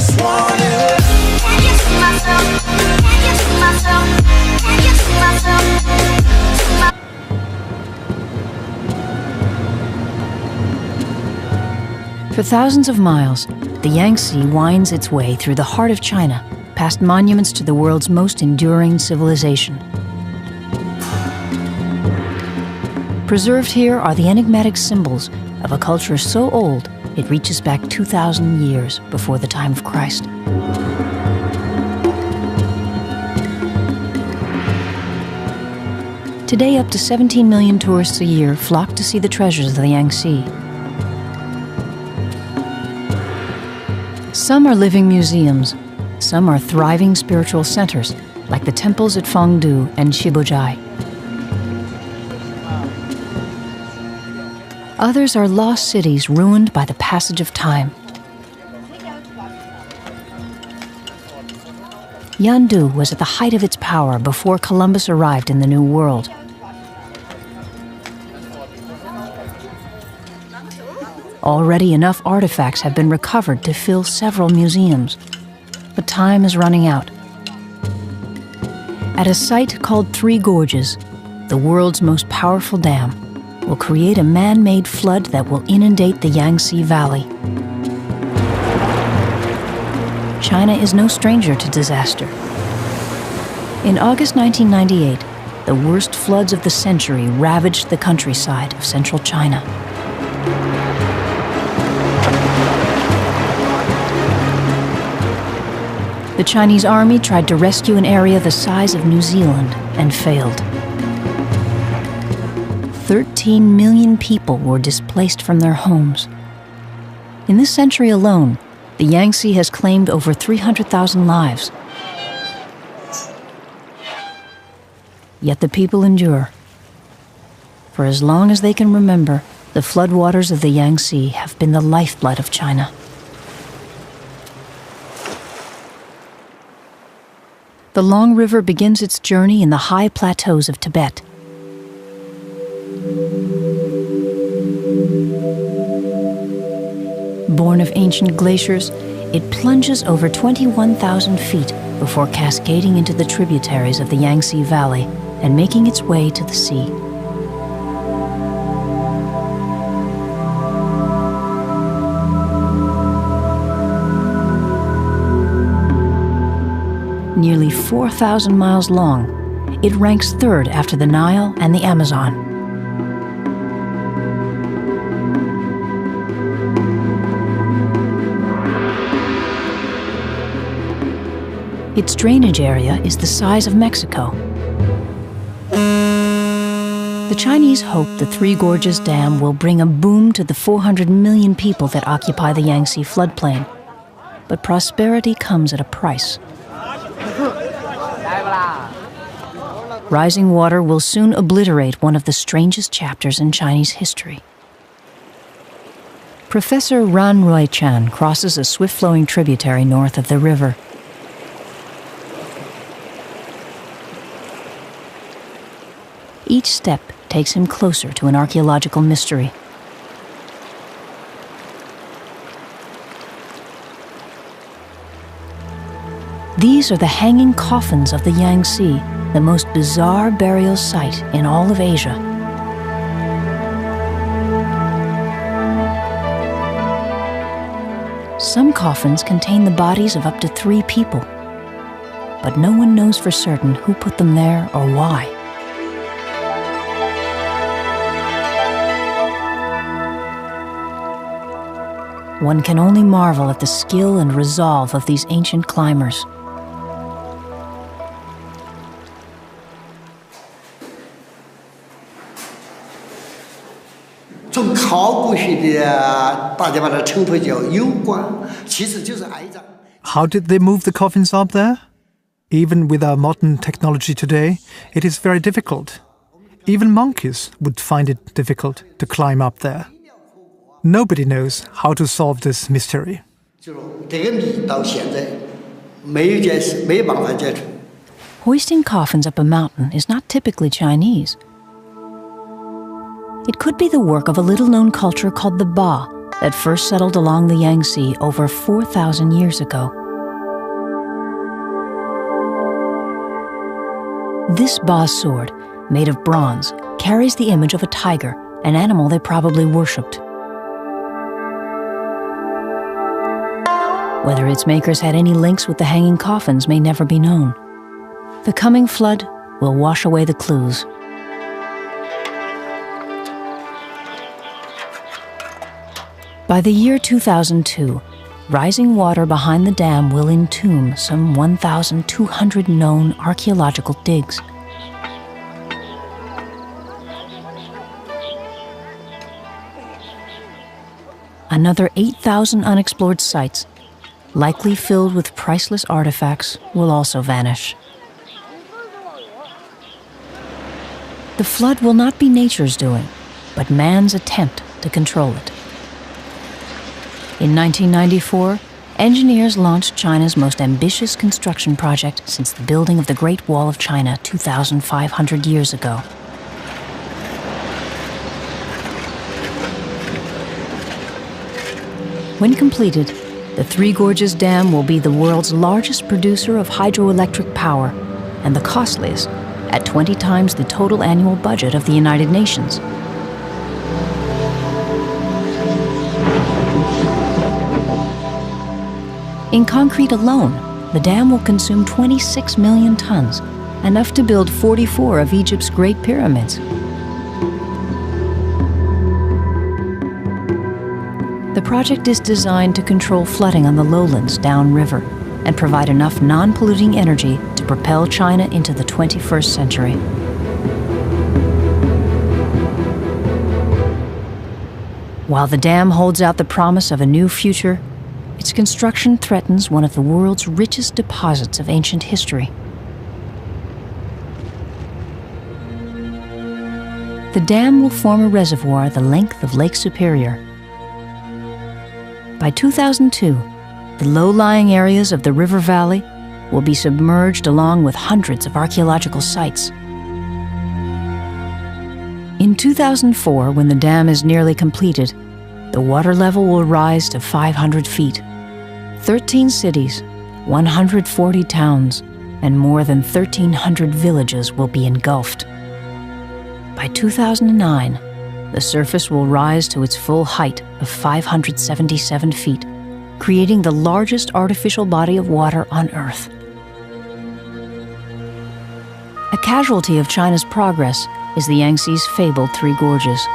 just want it. Can you see myself? Can you see myself? Can you see myself? For thousands of miles, the Yangtze winds its way through the heart of China, past monuments to the world's most enduring civilization. Preserved here are the enigmatic symbols of a culture so old it reaches back 2,000 years before the time of Christ. Today, up to 17 million tourists a year flock to see the treasures of the Yangtze. Some are living museums. Some are thriving spiritual centers, like the temples at Fengdu and Shibuzhai. Others are lost cities ruined by the passage of time. Yandu was at the height of its power before Columbus arrived in the New World. Already enough artifacts have been recovered to fill several museums, but time is running out. At a site called Three Gorges, the world's most powerful dam will create a man-made flood that will inundate the Yangtze Valley. China is no stranger to disaster. In August 1998, the worst floods of the century ravaged the countryside of central China. The Chinese army tried to rescue an area the size of New Zealand and failed. 13 million people were displaced from their homes. In this century alone, the Yangtze has claimed over 300,000 lives. Yet the people endure. For as long as they can remember, the floodwaters of the Yangtze have been the lifeblood of China. The long river begins its journey in the high plateaus of Tibet. Born of ancient glaciers, it plunges over 21,000 feet before cascading into the tributaries of the Yangtze Valley and making its way to the sea. Nearly 4,000 miles long, it ranks third after the Nile and the Amazon. Its drainage area is the size of Mexico. The Chinese hope the Three Gorges Dam will bring a boom to the 400 million people that occupy the Yangtze floodplain. But prosperity comes at a price. Rising water will soon obliterate one of the strangest chapters in Chinese history. Professor Ran Ruichan crosses a swift-flowing tributary north of the river. Each step takes him closer to an archaeological mystery. These are the hanging coffins of the Yangtze, the most bizarre burial site in all of Asia. Some coffins contain the bodies of up to 3 people, but no one knows for certain who put them there or why. One can only marvel at the skill and resolve of these ancient climbers. How did they move the coffins up there? Even with our modern technology today, it is very difficult. Even monkeys would find it difficult to climb up there. Nobody knows how to solve this mystery. Hoisting coffins up a mountain is not typically Chinese. It could be the work of a little-known culture called the Ba that first settled along the Yangtze over 4,000 years ago. This Ba's sword, made of bronze, carries the image of a tiger, an animal they probably worshipped. Whether its makers had any links with the hanging coffins may never be known. The coming flood will wash away the clues. By the year 2002, rising water behind the dam will entomb some 1,200 known archaeological digs. Another 8,000 unexplored sites, likely filled with priceless artifacts, will also vanish. The flood will not be nature's doing, but man's attempt to control it. In 1994, engineers launched China's most ambitious construction project since the building of the Great Wall of China 2,500 years ago. When completed, the Three Gorges Dam will be the world's largest producer of hydroelectric power and the costliest, at 20 times the total annual budget of the United Nations. In concrete alone, the dam will consume 26 million tons, enough to build 44 of Egypt's Great Pyramids. The project is designed to control flooding on the lowlands downriver and provide enough non-polluting energy to propel China into the 21st century. While the dam holds out the promise of a new future, its construction threatens one of the world's richest deposits of ancient history. The dam will form a reservoir the length of Lake Superior. By 2002, the low-lying areas of the river valley will be submerged along with hundreds of archaeological sites. In 2004, when the dam is nearly completed, the water level will rise to 500 feet. 13 cities, 140 towns, and more than 1,300 villages will be engulfed. By 2009, the surface will rise to its full height of 577 feet, creating the largest artificial body of water on Earth. A casualty of China's progress is the Yangtze's fabled Three Gorges.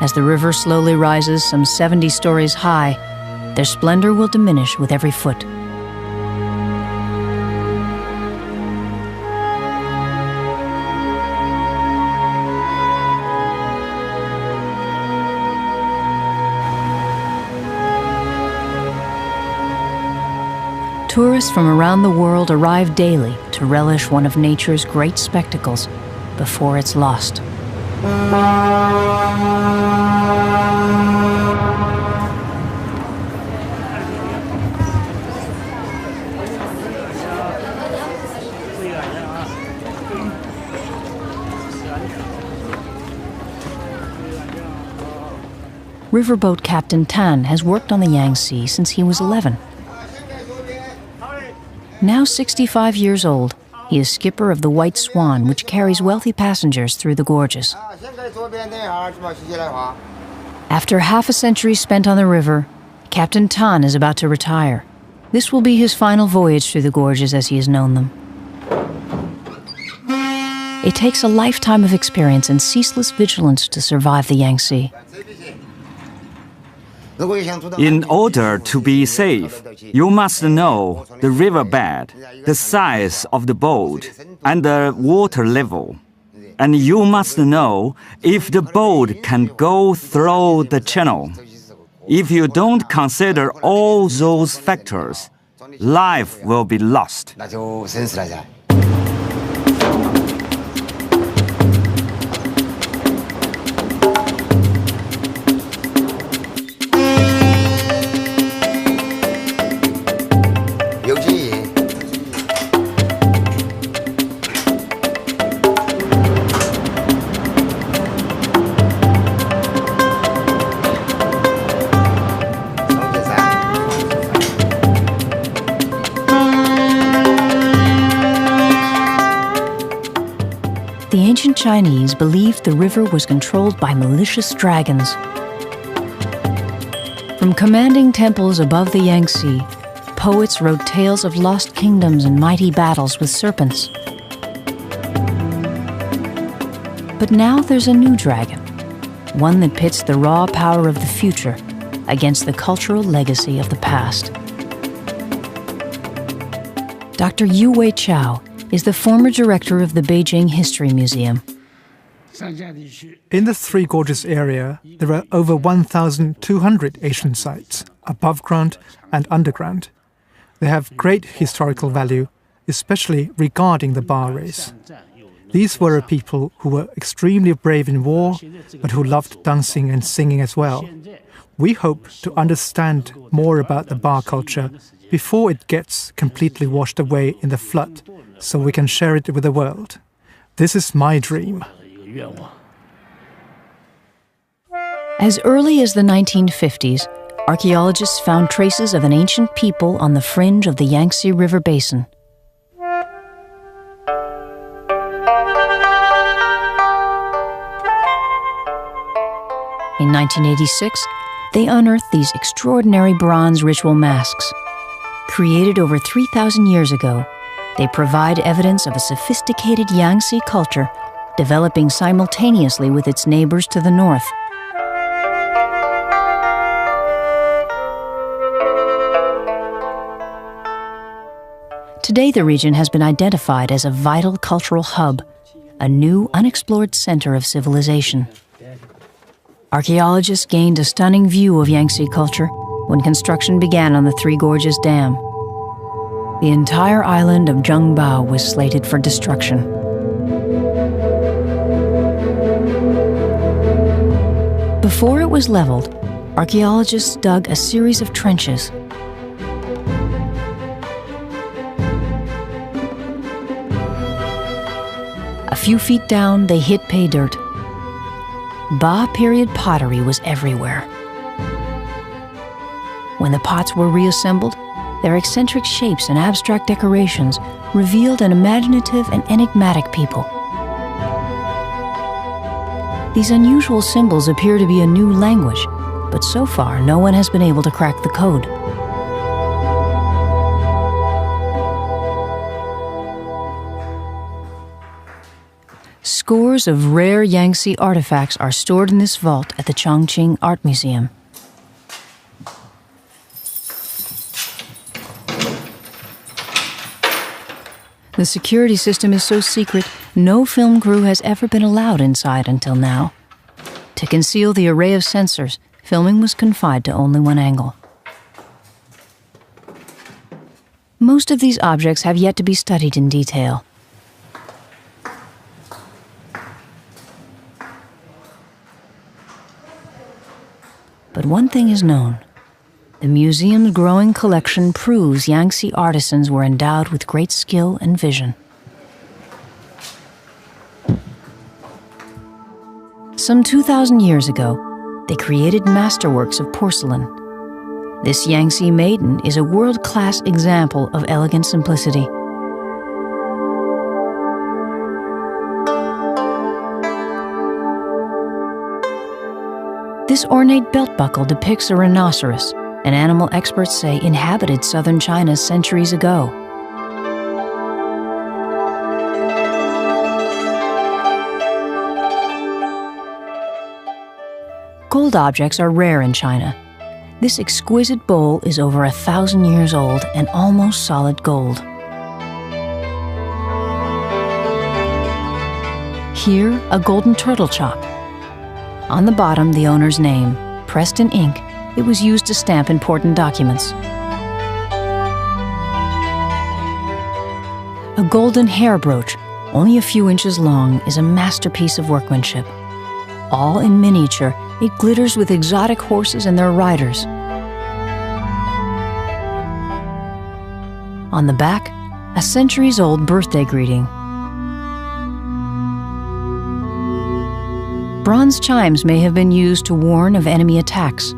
As the river slowly rises some 70 stories high, their splendor will diminish with every foot. Tourists from around the world arrive daily to relish one of nature's great spectacles before it's lost. Riverboat Captain Tan has worked on the Yangtze since he was 11. Now 65 years old, he is skipper of the White Swan, which carries wealthy passengers through the gorges. After half a century spent on the river, Captain Tan is about to retire. This will be his final voyage through the gorges as he has known them. It takes a lifetime of experience and ceaseless vigilance to survive the Yangtze. In order to be safe, you must know the riverbed, the size of the boat, and the water level. And you must know if the boat can go through the channel. If you don't consider all those factors, life will be lost. Chinese believed the river was controlled by malicious dragons. From commanding temples above the Yangtze, poets wrote tales of lost kingdoms and mighty battles with serpents. But now there's a new dragon, one that pits the raw power of the future against the cultural legacy of the past. Dr. Yu Wei Chao is the former director of the Beijing History Museum. In the Three Gorges area, there are over 1,200 ancient sites, above ground and underground. They have great historical value, especially regarding the bar race. These were a people who were extremely brave in war, but who loved dancing and singing as well. We hope to understand more about the bar culture before it gets completely washed away in the flood, so we can share it with the world. This is my dream. As early as the 1950s, archaeologists found traces of an ancient people on the fringe of the Yangtze River basin. In 1986, they unearthed these extraordinary bronze ritual masks. Created over 3,000 years ago, they provide evidence of a sophisticated Yangtze culture developing simultaneously with its neighbors to the north. Today, the region has been identified as a vital cultural hub, a new unexplored center of civilization. Archaeologists gained a stunning view of Yangtze culture when construction began on the Three Gorges Dam. The entire island of Zhengbao was slated for destruction. Before it was leveled, archaeologists dug a series of trenches. A few feet down, they hit pay dirt. Ba period pottery was everywhere. When the pots were reassembled, their eccentric shapes and abstract decorations revealed an imaginative and enigmatic people. These unusual symbols appear to be a new language, but so far no one has been able to crack the code. Scores of rare Yangtze artifacts are stored in this vault at the Chongqing Art Museum. The security system is so secret, no film crew has ever been allowed inside until now. To conceal the array of sensors, filming was confined to only one angle. Most of these objects have yet to be studied in detail. But one thing is known. The museum's growing collection proves Yangtze artisans were endowed with great skill and vision. Some 2,000 years ago, they created masterworks of porcelain. This Yangtze maiden is a world-class example of elegant simplicity. This ornate belt buckle depicts a rhinoceros, an animal experts say inhabited southern China centuries ago. Gold objects are rare in China. This exquisite bowl is over 1,000 years old and almost solid gold. Here, a golden turtle chop. On the bottom, the owner's name, pressed in ink. It was used to stamp important documents. A golden hair brooch, only a few inches long, is a masterpiece of workmanship. All in miniature, it glitters with exotic horses and their riders. On the back, a centuries-old birthday greeting. Bronze chimes may have been used to warn of enemy attacks.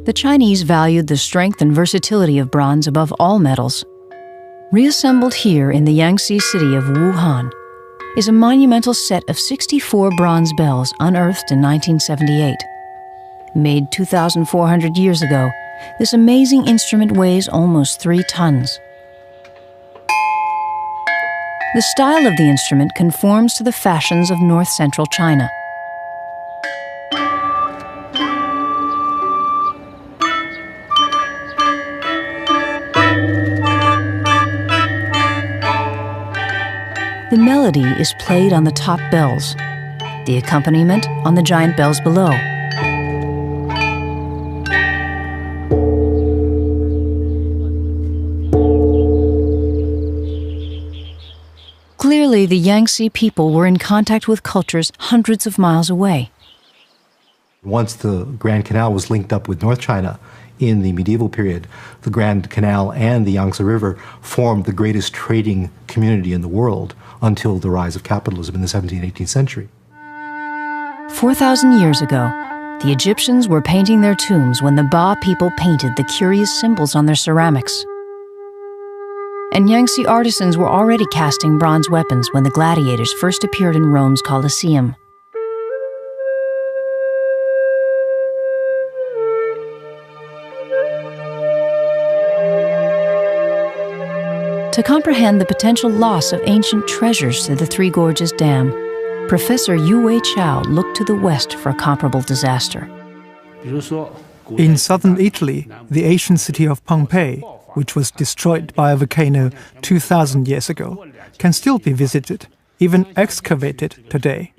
The Chinese valued the strength and versatility of bronze above all metals. Reassembled here in the Yangtze city of Wuhan is a monumental set of 64 bronze bells unearthed in 1978. Made 2,400 years ago, this amazing instrument weighs almost 3 tons. The style of the instrument conforms to the fashions of north-central China. The melody is played on the top bells, the accompaniment on the giant bells below. Clearly, the Yangtze people were in contact with cultures hundreds of miles away. Once the Grand Canal was linked up with North China in the medieval period, the Grand Canal and the Yangtze River formed the greatest trading community in the world until the rise of capitalism in the 17th and 18th century. 4,000 years ago, the Egyptians were painting their tombs when the Ba people painted the curious symbols on their ceramics. And Yangtze artisans were already casting bronze weapons when the gladiators first appeared in Rome's Colosseum. To comprehend the potential loss of ancient treasures to the Three Gorges Dam, Professor Yu-Wei Chao looked to the west for a comparable disaster. In southern Italy, the ancient city of Pompeii, which was destroyed by a volcano 2,000 years ago, can still be visited, even excavated today.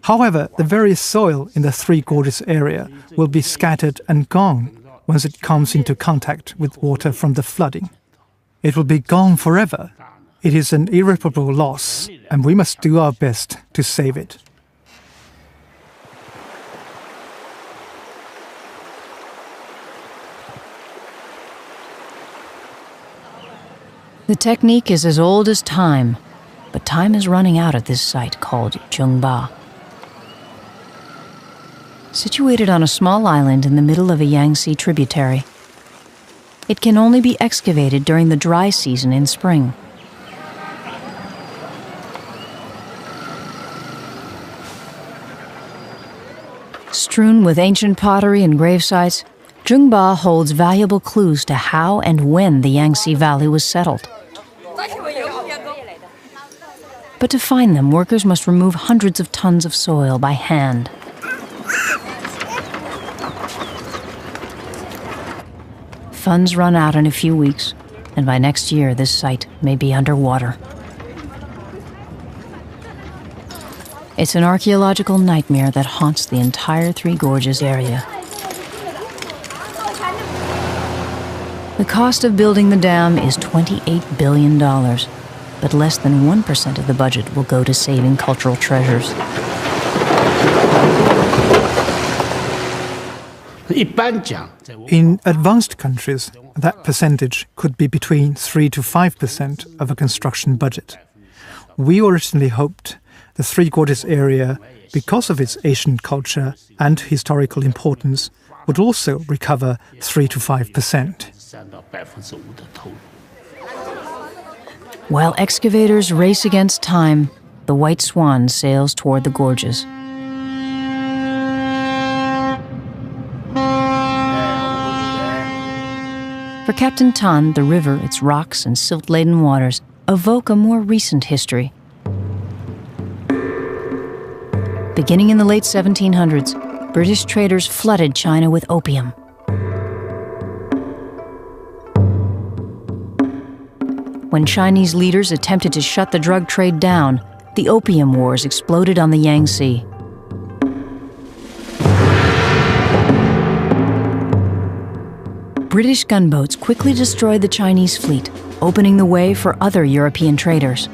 However, the very soil in the Three Gorges area will be scattered and gone once it comes into contact with water from the flooding. It will be gone forever. It is an irreparable loss, and we must do our best to save it. The technique is as old as time, but time is running out at this site called Zhengba. Situated on a small island in the middle of a Yangtze tributary, it can only be excavated during the dry season in spring. Strewn with ancient pottery and grave sites, Zhengba holds valuable clues to how and when the Yangtze Valley was settled. But to find them, workers must remove hundreds of tons of soil by hand. Funds run out in a few weeks, and by next year this site may be underwater. It's an archaeological nightmare that haunts the entire Three Gorges area. The cost of building the dam is $28 billion, but less than 1% of the budget will go to saving cultural treasures. In advanced countries, that percentage could be between 3 to 5% of a construction budget. We originally hoped the Three Gorges area, because of its ancient culture and historical importance, would also recover 3 to 5%. While excavators race against time, the White Swan sails toward the gorges. For Captain Tan, the river, its rocks and silt-laden waters evoke a more recent history. Beginning in the late 1700s, British traders flooded China with opium. When Chinese leaders attempted to shut the drug trade down, the Opium Wars exploded on the Yangtze. British gunboats quickly destroyed the Chinese fleet, opening the way for other European traders.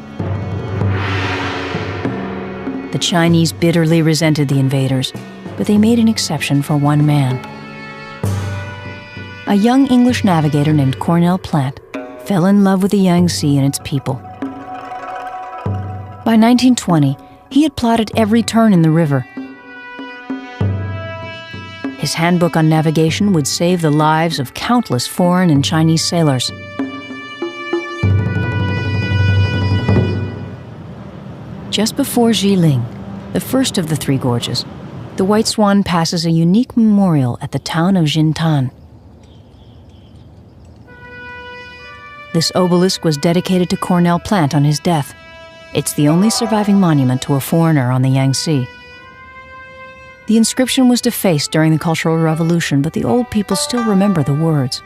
The Chinese bitterly resented the invaders, but they made an exception for one man. A young English navigator named Cornell Plant fell in love with the Yangtze and its people. By 1920, he had plotted every turn in the river. His handbook on navigation would save the lives of countless foreign and Chinese sailors. Just before Jiling, the first of the three gorges, the White Swan passes a unique memorial at the town of Jintan. This obelisk was dedicated to Cornell Plant on his death. It's the only surviving monument to a foreigner on the Yangtze. The inscription was defaced during the Cultural Revolution, but the old people still remember the words.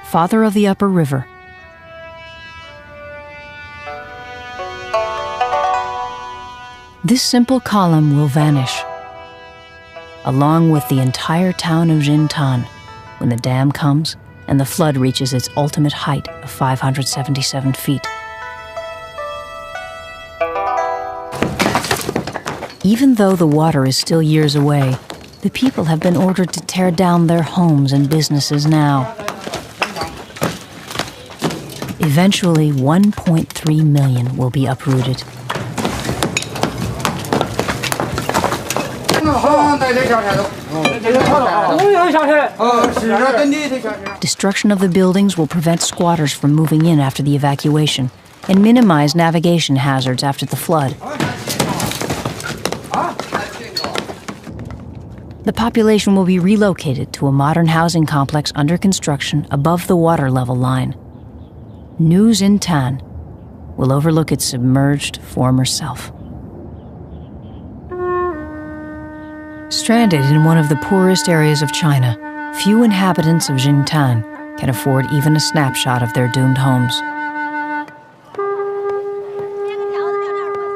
Father of the Upper River. This simple column will vanish, along with the entire town of Jintan, when the dam comes and the flood reaches its ultimate height of 577 feet. Even though the water is still years away, the people have been ordered to tear down their homes and businesses now. Eventually, 1.3 million will be uprooted. Destruction of the buildings will prevent squatters from moving in after the evacuation and minimize navigation hazards after the flood. The population will be relocated to a modern housing complex under construction above the water level line. New Jintan will overlook its submerged former self. Stranded in one of the poorest areas of China, few inhabitants of Jintan can afford even a snapshot of their doomed homes.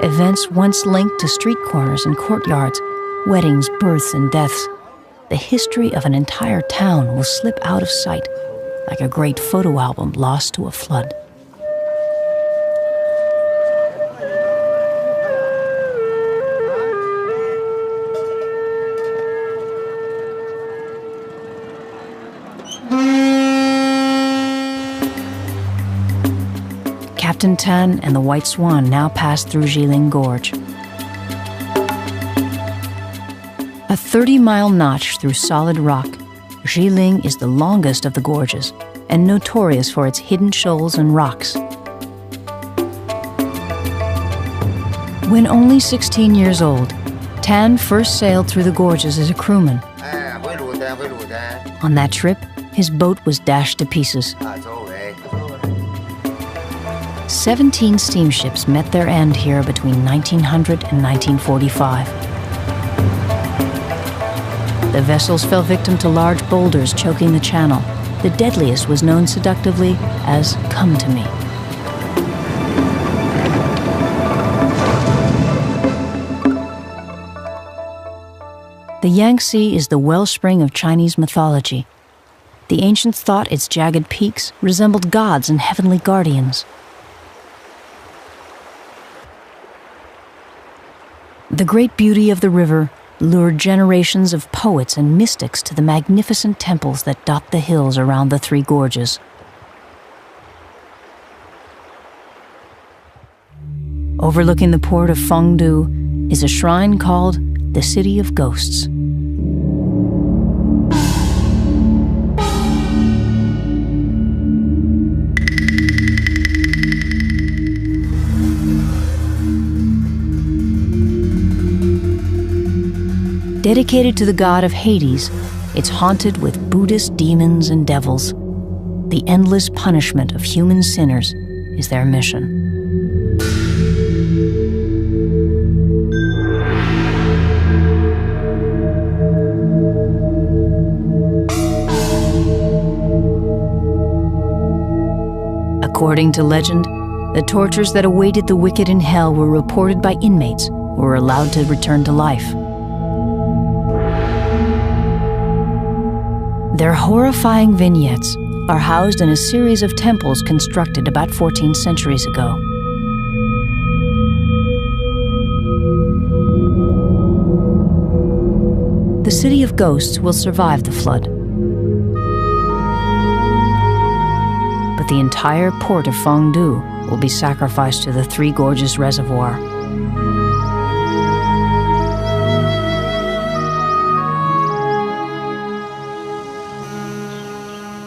Events once linked to street corners and courtyards, weddings, births, and deaths, the history of an entire town will slip out of sight like a great photo album lost to a flood. Captain Tan and the White Swan now pass through Jiling Gorge. A 30-mile notch through solid rock, Jiling is the longest of the gorges and notorious for its hidden shoals and rocks. When only 16 years old, Tan first sailed through the gorges as a crewman. On that trip, his boat was dashed to pieces. 17 steamships met their end here between 1900 and 1945. The vessels fell victim to large boulders choking the channel. The deadliest was known seductively as "Come to Me." The Yangtze is the wellspring of Chinese mythology. The ancients thought its jagged peaks resembled gods and heavenly guardians. The great beauty of the river lured generations of poets and mystics to the magnificent temples that dot the hills around the three gorges. Overlooking the port of Fengdu is a shrine called the City of Ghosts. Dedicated to the god of Hades, it's haunted with Buddhist demons and devils. The endless punishment of human sinners is their mission. According to legend, the tortures that awaited the wicked in hell were reported by inmates who were allowed to return to life. Their horrifying vignettes are housed in a series of temples constructed about 14 centuries ago. The City of Ghosts will survive the flood, but the entire port of Fengdu will be sacrificed to the Three Gorges Reservoir.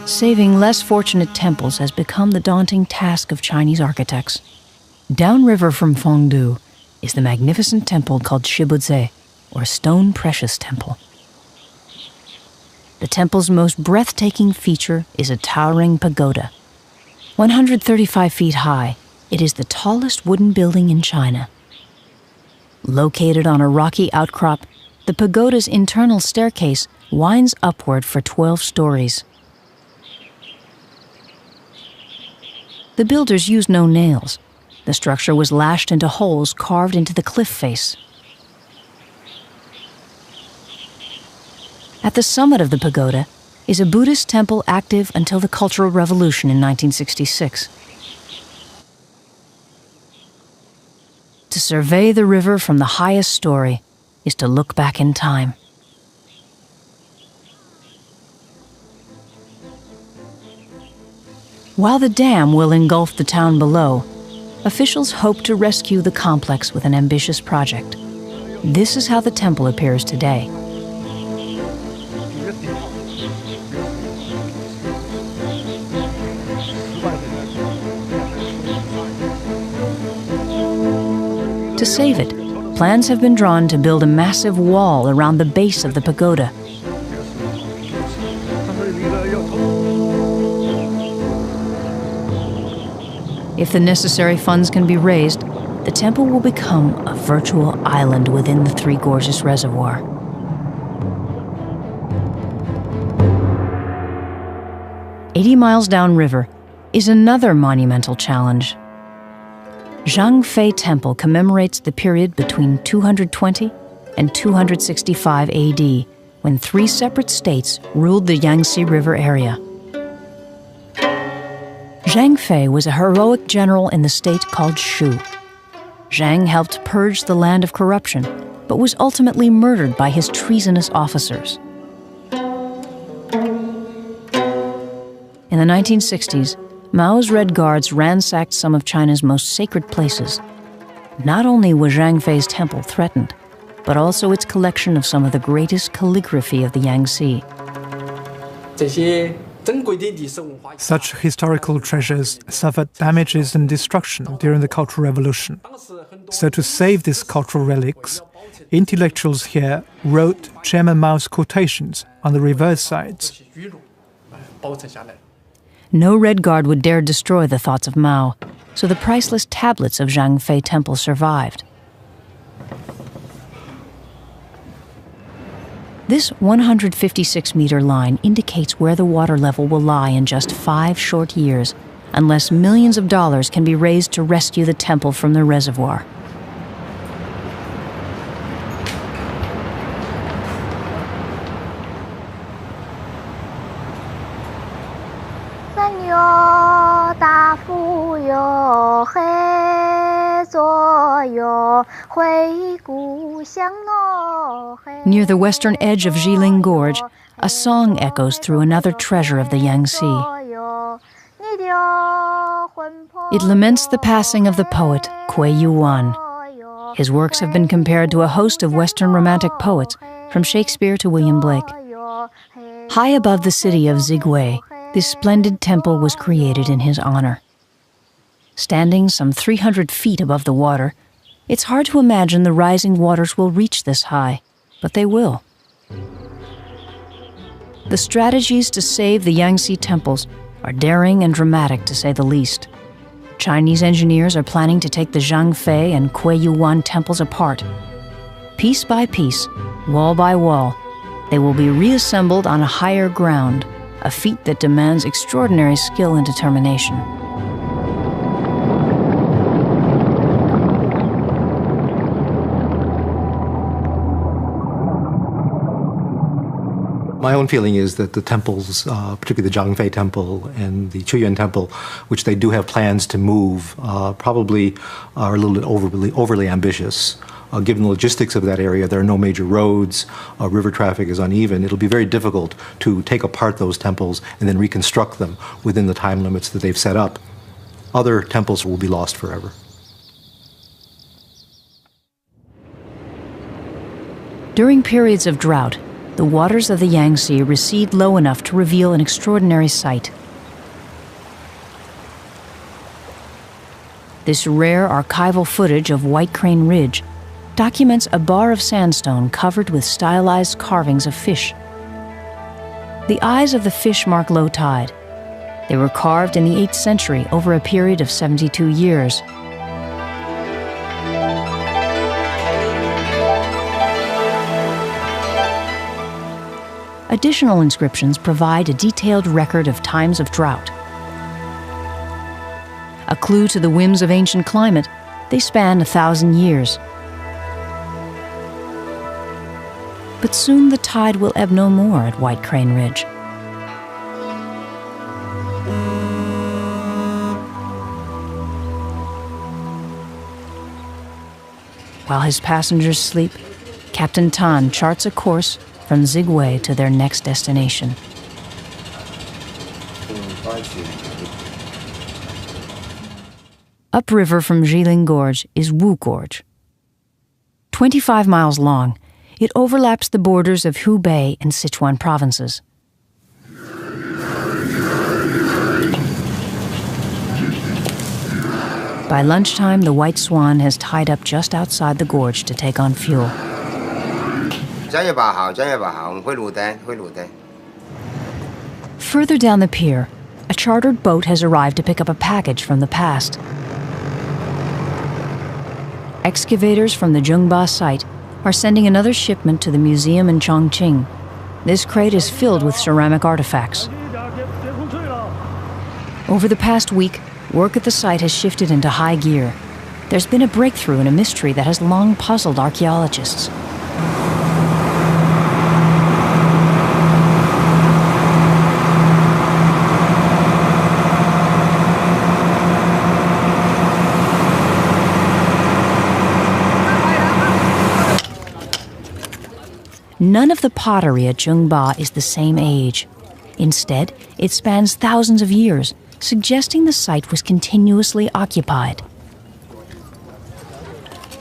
Saving less fortunate temples has become the daunting task of Chinese architects. Downriver from Fengdu is the magnificent temple called Shibuze, or Stone Precious Temple. The temple's most breathtaking feature is a towering pagoda. 135 feet high, it is the tallest wooden building in China. Located on a rocky outcrop, the pagoda's internal staircase winds upward for 12 stories. The builders used no nails. The structure was lashed into holes carved into the cliff face. At the summit of the pagoda is a Buddhist temple active until the Cultural Revolution in 1966. To survey the river from the highest story is to look back in time. While the dam will engulf the town below, officials hope to rescue the complex with an ambitious project. This is how the temple appears today. To save it, plans have been drawn to build a massive wall around the base of the pagoda. If the necessary funds can be raised, the temple will become a virtual island within the Three Gorges Reservoir. "80 miles downriver is another monumental challenge. Zhangfei Temple commemorates the period between 220 and 265 AD, when 3 separate states ruled the Yangtze River area. Zhang Fei was a heroic general in the state called Shu. Zhang helped purge the land of corruption, but was ultimately murdered by his treasonous officers. In the 1960s, Mao's Red Guards ransacked some of China's most sacred places. Not only was Zhang Fei's temple threatened, but also its collection of some of the greatest calligraphy of the Yangtze. Such historical treasures suffered damages and destruction during the Cultural Revolution. So to save these cultural relics, intellectuals here wrote Chairman Mao's quotations on the reverse sides. No Red Guard would dare destroy the thoughts of Mao, so the priceless tablets of Zhang Fei Temple survived. This 156-meter line indicates where the water level will lie in just 5 short years, unless millions of dollars can be raised to rescue the temple from the reservoir. Near the western edge of Jiling Gorge, a song echoes through another treasure of the Yangtze. It laments the passing of the poet Kuei Yuan. His works have been compared to a host of Western Romantic poets, from Shakespeare to William Blake. High above the city of Zigwei, this splendid temple was created in his honor. Standing some 300 feet above the water, it's hard to imagine the rising waters will reach this high, but they will. The strategies to save the Yangtze temples are daring and dramatic, to say the least. Chinese engineers are planning to take the Zhang Fei and Kuei Yuan temples apart. Piece by piece, wall by wall, they will be reassembled on a higher ground, a feat that demands extraordinary skill and determination. My own feeling is that the temples, particularly the Zhangfei Temple and the Chuyuan Temple, which they do have plans to move, probably are a little bit overly ambitious. Given the logistics of that area, there are no major roads, river traffic is uneven. It'll be very difficult to take apart those temples and then reconstruct them within the time limits that they've set up. Other temples will be lost forever. During periods of drought, the waters of the Yangtze recede low enough to reveal an extraordinary sight. This rare archival footage of White Crane Ridge documents a bar of sandstone covered with stylized carvings of fish. The eyes of the fish mark low tide. They were carved in the 8th century over a period of 72 years. Additional inscriptions provide a detailed record of times of drought. A clue to the whims of ancient climate, they span 1,000 years. But soon the tide will ebb no more at White Crane Ridge. While his passengers sleep, Captain Tan charts a course from Zigway to their next destination. Upriver from Jilin Gorge is Wu Gorge. 25 miles long, it overlaps the borders of Hubei and Sichuan provinces. By lunchtime, the White Swan has tied up just outside the gorge to take on fuel. Further down the pier, a chartered boat has arrived to pick up a package from the past. Excavators from the Zhengba site are sending another shipment to the museum in Chongqing. This crate is filled with ceramic artifacts. Over the past week, work at the site has shifted into high gear. There's been a breakthrough in a mystery that has long puzzled archaeologists. None of the pottery at Zhengba is the same age. Instead, it spans thousands of years, suggesting the site was continuously occupied.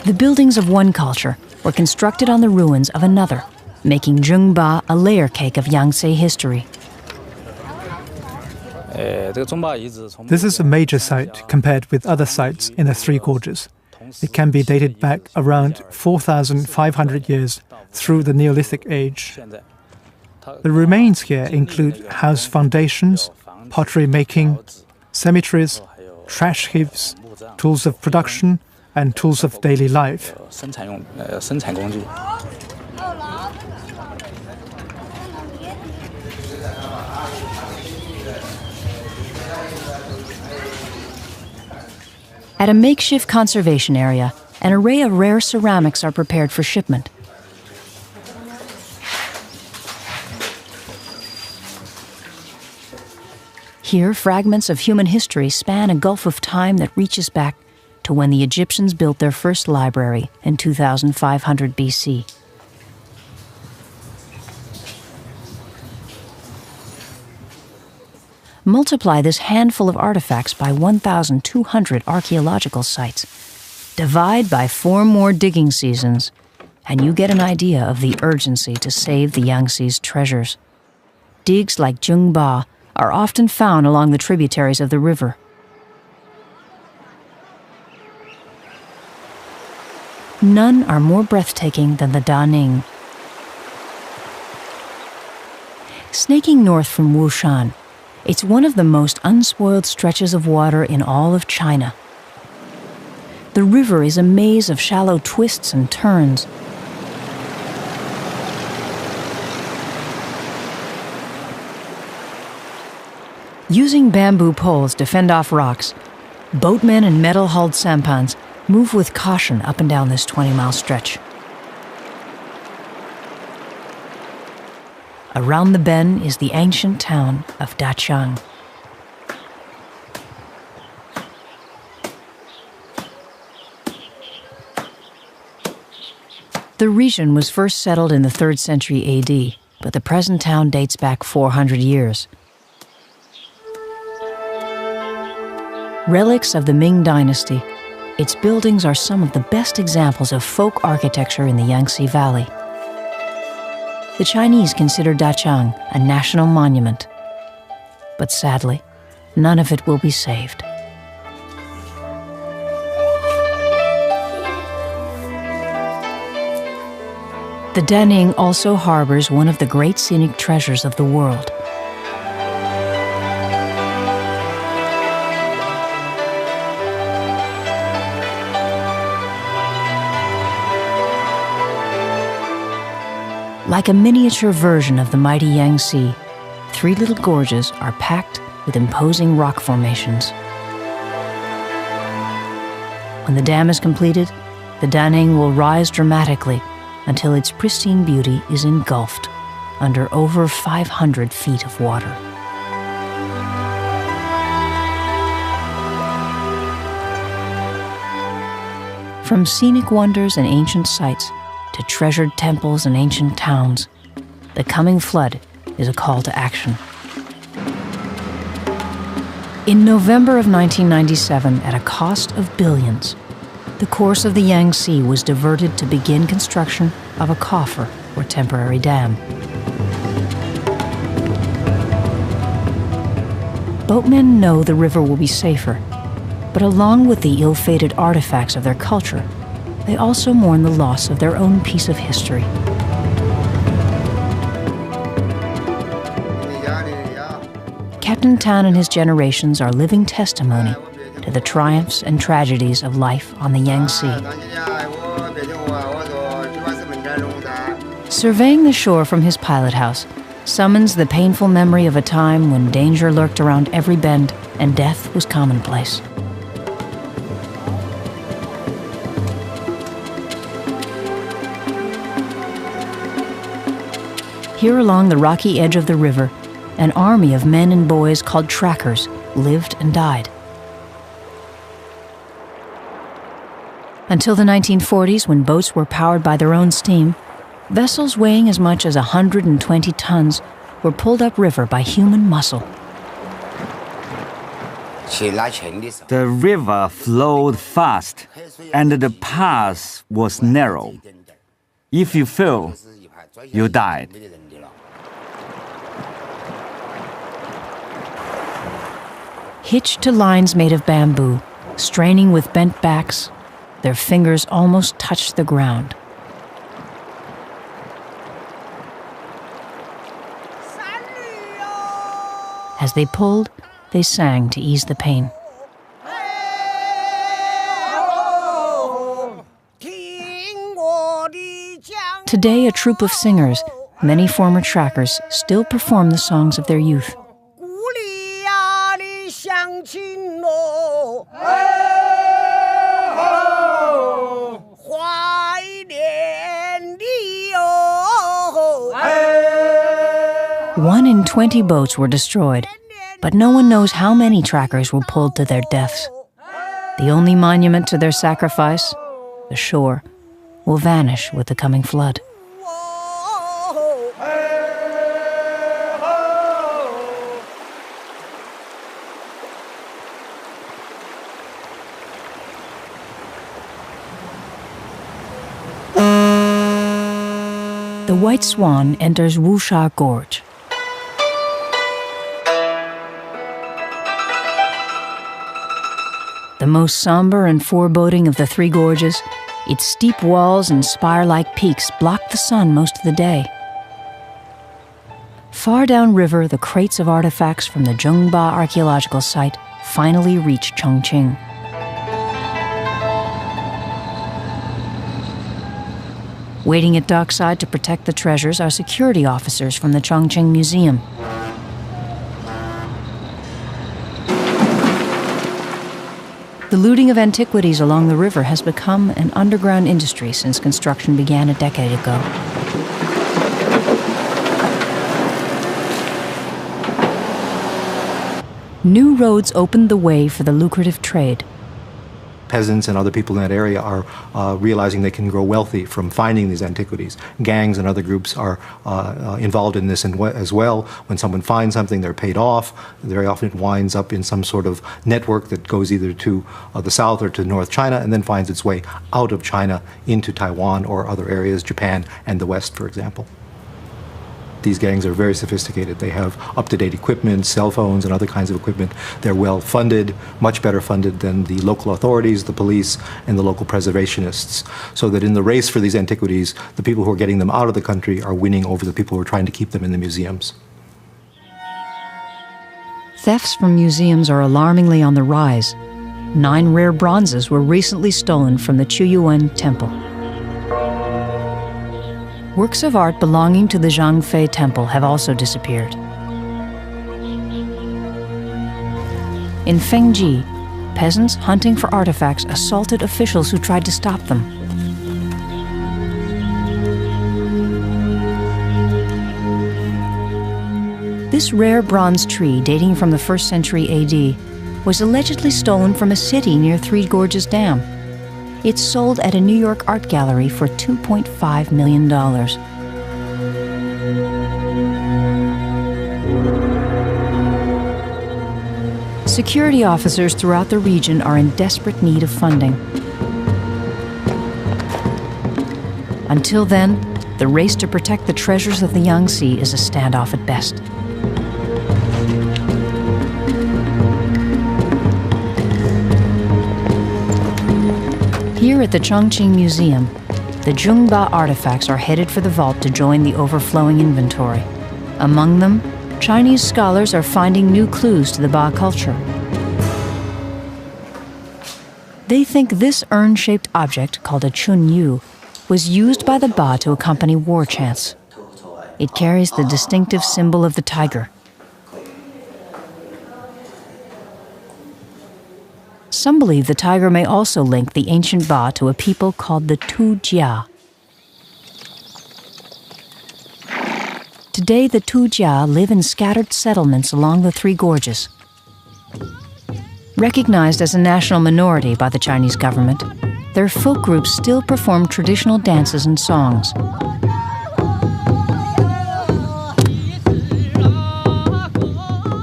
The buildings of one culture were constructed on the ruins of another, making Zhengba a layer cake of Yangtze history. This is a major site compared with other sites in the Three Gorges. It can be dated back around 4,500 years through the Neolithic age. The remains here include house foundations, pottery making, cemeteries, trash heaps, tools of production, and tools of daily life. At a makeshift conservation area, an array of rare ceramics are prepared for shipment. Here, fragments of human history span a gulf of time that reaches back to when the Egyptians built their first library in 2500 BC. Multiply this handful of artifacts by 1,200 archaeological sites. Divide by 4 more digging seasons, and you get an idea of the urgency to save the Yangtze's treasures. Digs like Zhengba are often found along the tributaries of the river. None are more breathtaking than the Daning. Snaking north from Wushan, it's one of the most unspoiled stretches of water in all of China. The river is a maze of shallow twists and turns. Using bamboo poles to fend off rocks, boatmen and metal-hulled sampans move with caution up and down this 20-mile stretch. Around the bend is the ancient town of Dachang. The region was first settled in the 3rd century AD, but the present town dates back 400 years. Relics of the Ming Dynasty, its buildings are some of the best examples of folk architecture in the Yangtze Valley. The Chinese consider Dachang a national monument, but sadly, none of it will be saved. The Daning also harbors one of the great scenic treasures of the world. Like a miniature version of the mighty Yangtze, three little gorges are packed with imposing rock formations. When the dam is completed, the Daning will rise dramatically until its pristine beauty is engulfed under over 500 feet of water. From scenic wonders and ancient sites to treasured temples and ancient towns, the coming flood is a call to action. In November of 1997, at a cost of billions, the course of the Yangtze was diverted to begin construction of a coffer or temporary dam. Boatmen know the river will be safer, but along with the ill-fated artifacts of their culture, they also mourn the loss of their own piece of history. Captain Tan and his generations are living testimony to the triumphs and tragedies of life on the Yangtze. Surveying the shore from his pilot house summons the painful memory of a time when danger lurked around every bend and death was commonplace. Here along the rocky edge of the river, an army of men and boys called trackers lived and died. Until the 1940s, when boats were powered by their own steam, vessels weighing as much as 120 tons were pulled upriver by human muscle. The river flowed fast, and the path was narrow. If you fell, you died. Hitched to lines made of bamboo, straining with bent backs, their fingers almost touched the ground. As they pulled, they sang to ease the pain. Today, a troupe of singers, many former trackers, still perform the songs of their youth. One in 20 boats were destroyed, but no one knows how many trackers were pulled to their deaths. The only monument to their sacrifice, the shore, will vanish with the coming flood. The White Swan enters Wusha Gorge. The most somber and foreboding of the three gorges, its steep walls and spire-like peaks block the sun most of the day. Far downriver, the crates of artifacts from the Zhengba archaeological site finally reach Chongqing. Waiting at dockside to protect the treasures are security officers from the Chongqing Museum. The looting of antiquities along the river has become an underground industry since construction began a decade ago. New roads opened the way for the lucrative trade. Peasants and other people in that area are realizing they can grow wealthy from finding these antiquities. Gangs and other groups are involved in this as well. When someone finds something, they're paid off. Very often it winds up in some sort of network that goes either to the south or to North China and then finds its way out of China into Taiwan or other areas, Japan and the West, for example. these gangs are very sophisticated. They have up-to-date equipment, cell phones, and other kinds of equipment. They're well funded, much better funded than the local authorities, the police, and the local preservationists. So that in the race for these antiquities, the people who are getting them out of the country are winning over the people who are trying to keep them in the museums. Thefts from museums are alarmingly on the rise. 9 rare bronzes were recently stolen from the Chuyuan Temple. Works of art belonging to the Zhangfei Temple have also disappeared. In Fengji, peasants hunting for artifacts assaulted officials who tried to stop them. This rare bronze tree, dating from the 1st century AD, was allegedly stolen from a city near Three Gorges Dam. It's sold at a New York art gallery for $2.5 million. Security officers throughout the region are in desperate need of funding. Until then, the race to protect the treasures of the Yangtze is a standoff at best. Here at the Chongqing Museum, the Zhongba artifacts are headed for the vault to join the overflowing inventory. Among them, Chinese scholars are finding new clues to the Ba culture. They think this urn-shaped object, called a chunyu, was used by the Ba to accompany war chants. It carries the distinctive symbol of the tiger. Some believe the tiger may also link the ancient Ba to a people called the Tujia. Today, the Tujia live in scattered settlements along the Three Gorges. Recognized as a national minority by the Chinese government, their folk groups still perform traditional dances and songs.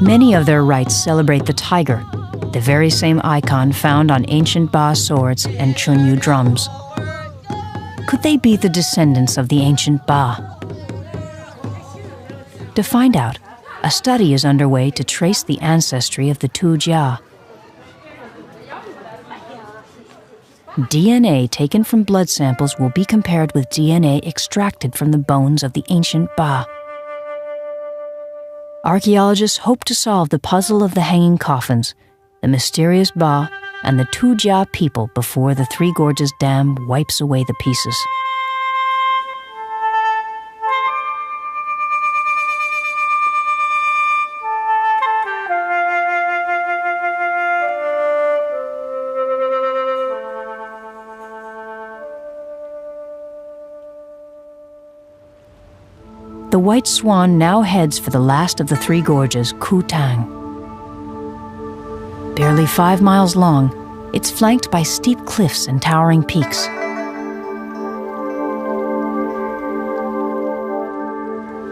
Many of their rites celebrate the tiger, the very same icon found on ancient Ba swords and chunyu drums. Could they be the descendants of the ancient Ba? To find out, a study is underway to trace the ancestry of the Tujia. DNA taken from blood samples will be compared with DNA extracted from the bones of the ancient Ba. Archaeologists hope to solve the puzzle of the hanging coffins, the mysterious Ba, and the Tujia people before the Three Gorges Dam wipes away the pieces. The White Swan now heads for the last of the Three Gorges, Kutang. Barely 5 miles long, it's flanked by steep cliffs and towering peaks.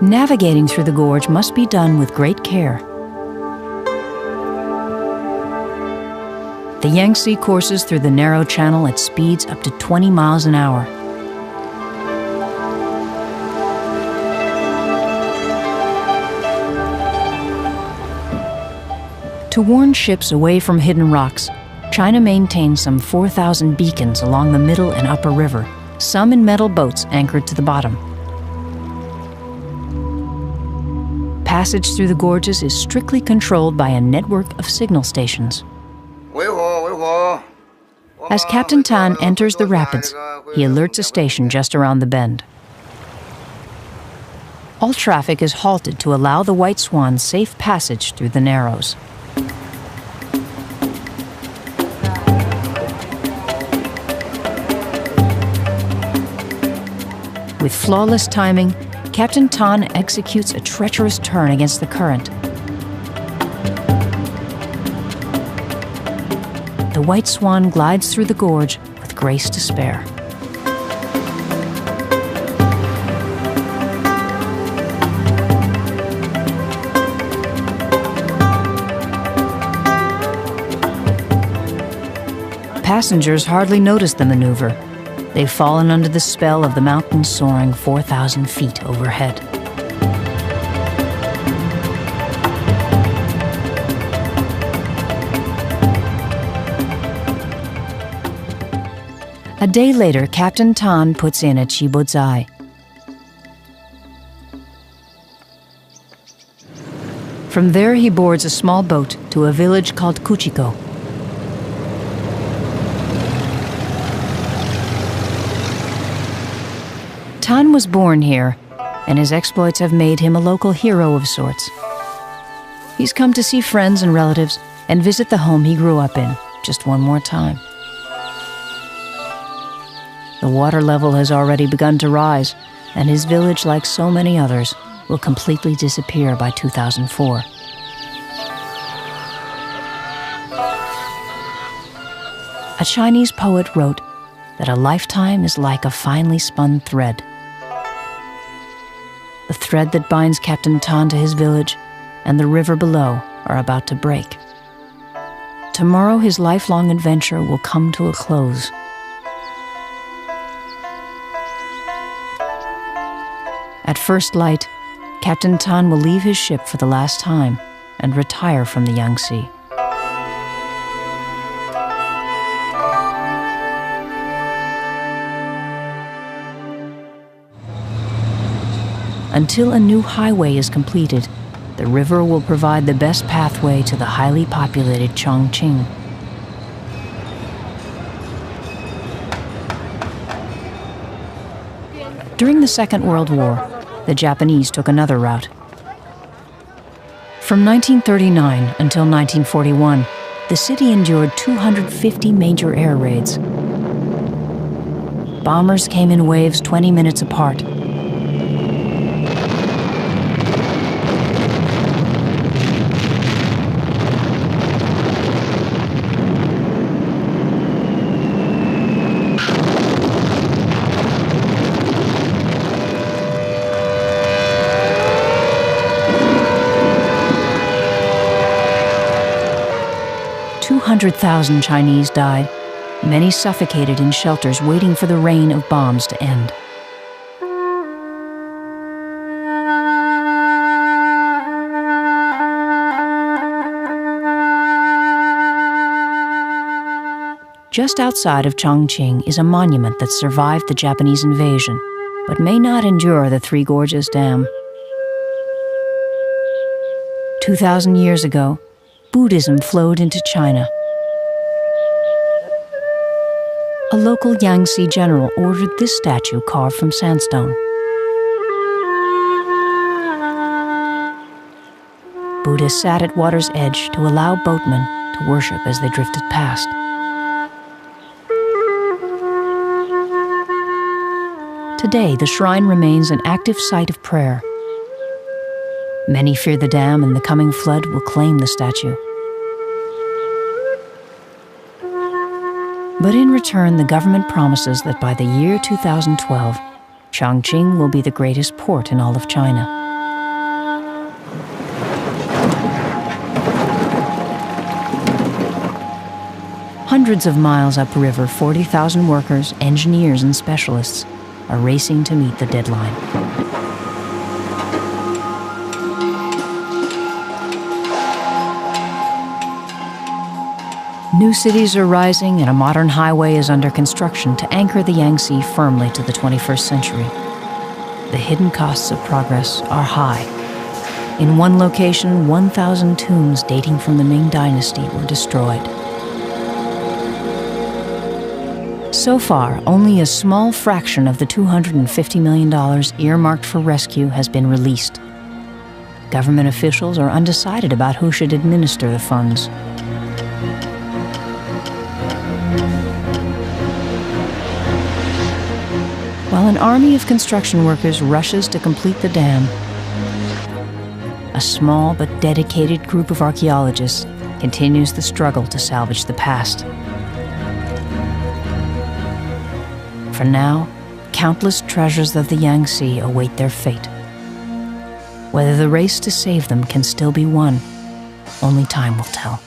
Navigating through the gorge must be done with great care. The Yangtze courses through the narrow channel at speeds up to 20 miles an hour. To warn ships away from hidden rocks, China maintains some 4,000 beacons along the middle and upper river, some in metal boats anchored to the bottom. Passage through the gorges is strictly controlled by a network of signal stations. As Captain Tan enters the rapids, he alerts a station just around the bend. All traffic is halted to allow the White Swan safe passage through the Narrows. With flawless timing, Captain Tan executes a treacherous turn against the current. The White Swan glides through the gorge with grace to spare. Passengers hardly notice the maneuver. They've fallen under the spell of the mountain soaring 4,000 feet overhead. A day later, Captain Tan puts in at Shibudzai. From there, he boards a small boat to a village called Kuchiko. Tan was born here, and his exploits have made him a local hero of sorts. He's come to see friends and relatives and visit the home he grew up in just one more time. The water level has already begun to rise, and his village, like so many others, will completely disappear by 2004. A Chinese poet wrote that a lifetime is like a finely spun thread. The thread that binds Captain Tan to his village and the river below are about to break. Tomorrow, his lifelong adventure will come to a close. At first light, Captain Tan will leave his ship for the last time and retire from the Yangtze. Until a new highway is completed, the river will provide the best pathway to the highly populated Chongqing. During the Second World War, the Japanese took another route. From 1939 until 1941, the city endured 250 major air raids. Bombers came in waves 20 minutes apart. "200,000 Chinese died. Many suffocated in shelters waiting for the rain of bombs to end." Just outside of Chongqing is a monument that survived the Japanese invasion, but may not endure the Three Gorges Dam. 2,000 years ago, Buddhism flowed into China. A local Yangtze general ordered this statue carved from sandstone. Buddha sat at water's edge to allow boatmen to worship as they drifted past. Today, the shrine remains an active site of prayer. Many fear the dam and the coming flood will claim the statue. But in return, the government promises that by the year 2012, Chongqing will be the greatest port in all of China. Hundreds of miles upriver, 40,000 workers, engineers, and specialists are racing to meet the deadline. New cities are rising and a modern highway is under construction to anchor the Yangtze firmly to the 21st century. The hidden costs of progress are high. In one location, 1,000 tombs dating from the Ming Dynasty were destroyed. So far, only a small fraction of the $250 million earmarked for rescue has been released. Government officials are undecided about who should administer the funds. While an army of construction workers rushes to complete the dam, a small but dedicated group of archaeologists continues the struggle to salvage the past. For now, countless treasures of the Yangtze await their fate. Whether the race to save them can still be won, only time will tell.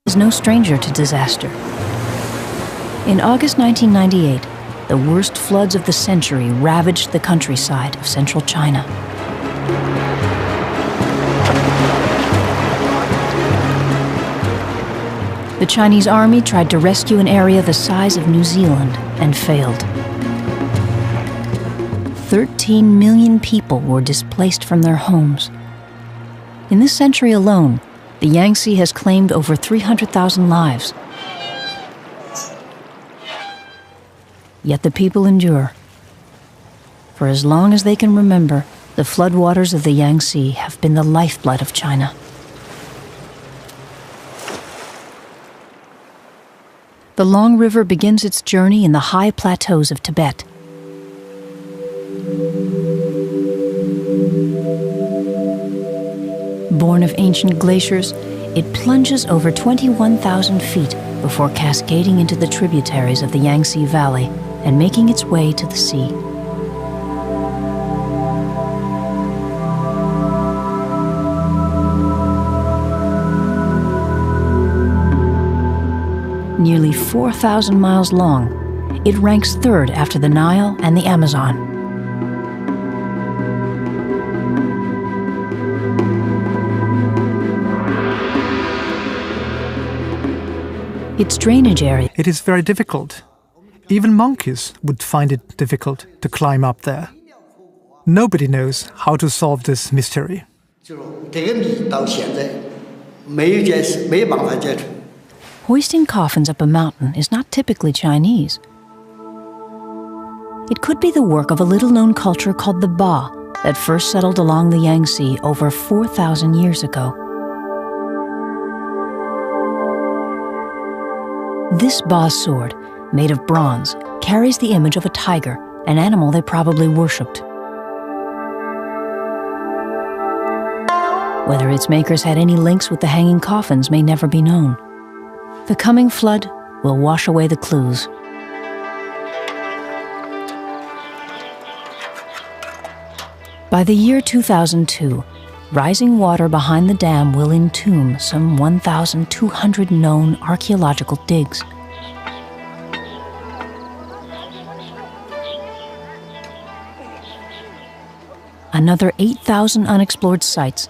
is no stranger to disaster. In August 1998, the worst floods of the century ravaged the countryside of central China. The Chinese army tried to rescue an area the size of New Zealand and failed. 13 million people were displaced from their homes. In this century alone, the Yangtze has claimed over 300,000 lives. Yet the people endure. For as long as they can remember, the floodwaters of the Yangtze have been the lifeblood of China. The long river begins its journey in the high plateaus of Tibet. Born of ancient glaciers, it plunges over 21,000 feet before cascading into the tributaries of the Yangtze Valley and making its way to the sea. Nearly 4,000 miles long, it ranks third after the Nile and the Amazon. Its drainage area. It is very difficult. Even monkeys would find it difficult to climb up there. Nobody knows how to solve this mystery. Hoisting coffins up a mountain is not typically Chinese. It could be the work of a little-known culture called the Ba that first settled along the Yangtze over 4,000 years ago. This Ba sword, made of bronze, carries the image of a tiger, an animal they probably worshipped. Whether its makers had any links with the hanging coffins may never be known. The coming flood will wash away the clues. By the year 2002, rising water behind the dam will entomb some 1,200 known archaeological digs. Another 8,000 unexplored sites,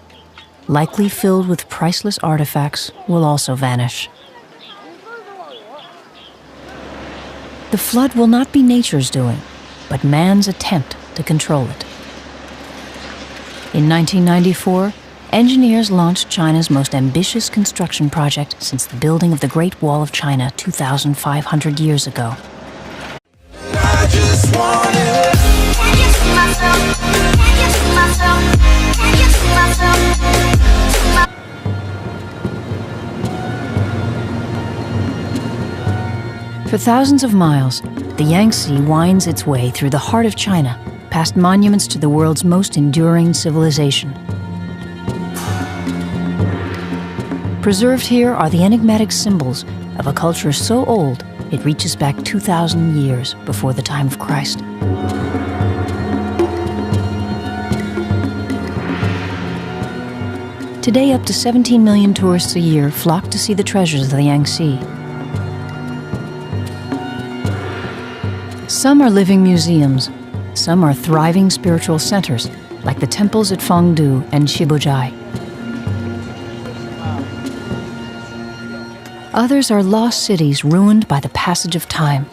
likely filled with priceless artifacts, will also vanish. The flood will not be nature's doing, but man's attempt to control it. In 1994, engineers launched China's most ambitious construction project since the building of the Great Wall of China 2,500 years ago. I just want it. Can you see myself? Can you see myself? Can you see myself? For thousands of miles, the Yangtze winds its way through the heart of China, past monuments to the world's most enduring civilization. Preserved here are the enigmatic symbols of a culture so old it reaches back 2,000 years before the time of Christ. Today, up to 17 million tourists a year flock to see the treasures of the Yangtze. Some are living museums. Some are thriving spiritual centers, like the temples at Fengdu and Shibuzhai. Others are lost cities ruined by the passage of time.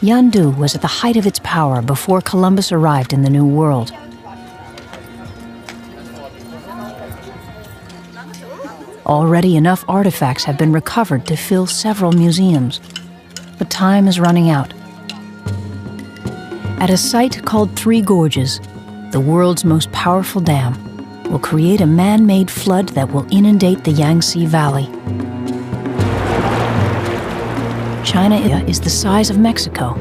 Yandu was at the height of its power before Columbus arrived in the New World. Already enough artifacts have been recovered to fill several museums, but time is running out. At a site called Three Gorges, the world's most powerful dam will create a man-made flood that will inundate the Yangtze Valley. China is the size of Mexico.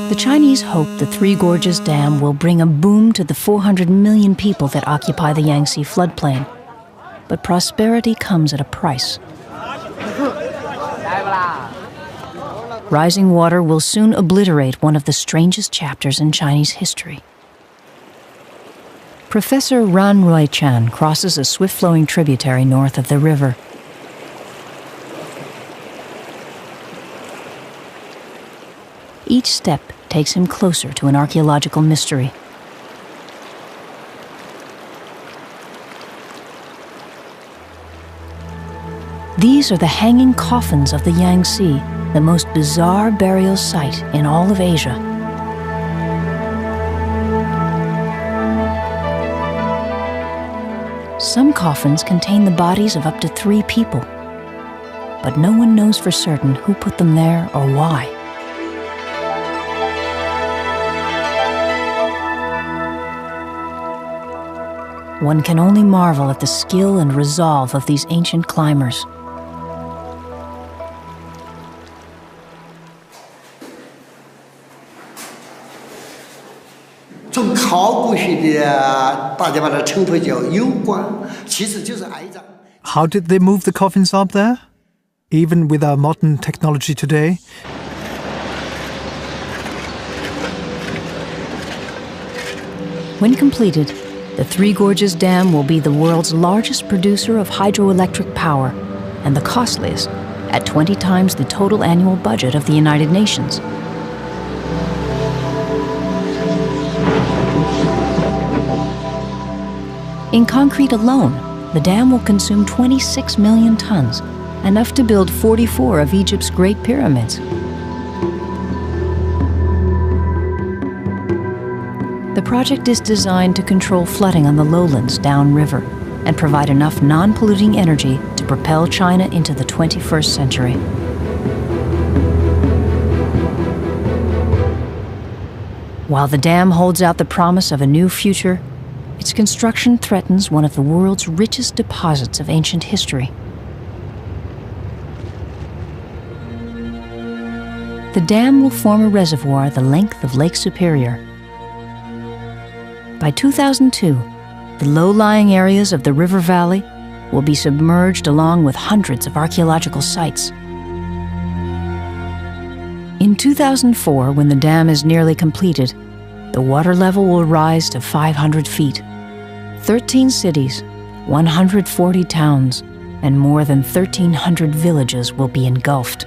The Chinese hope the Three Gorges Dam will bring a boom to the 400 million people that occupy the Yangtze floodplain. But prosperity comes at a price. Rising water will soon obliterate one of the strangest chapters in Chinese history. Professor Ran Roy Chan crosses a swift-flowing tributary north of the river. Each step takes him closer to an archaeological mystery. These are the hanging coffins of the Yangtze, the most bizarre burial site in all of Asia. Some coffins contain the bodies of up to 3 people, but no one knows for certain who put them there or why. One can only marvel at the skill and resolve of these ancient climbers. How did they move the coffins up there? Even with our modern technology today, When completed, the Three Gorges Dam will be the world's largest producer of hydroelectric power and the costliest, at 20 times the total annual budget of the United Nations. In concrete alone, the dam will consume 26 million tons, enough to build 44 of Egypt's Great Pyramids. The project is designed to control flooding on the lowlands downriver and provide enough non-polluting energy to propel China into the 21st century. While the dam holds out the promise of a new future, its construction threatens one of the world's richest deposits of ancient history. The dam will form a reservoir the length of Lake Superior. By 2002, the low-lying areas of the river valley will be submerged along with hundreds of archaeological sites. In 2004, when the dam is nearly completed, the water level will rise to 500 feet. 13 cities, 140 towns, and more than 1,300 villages will be engulfed.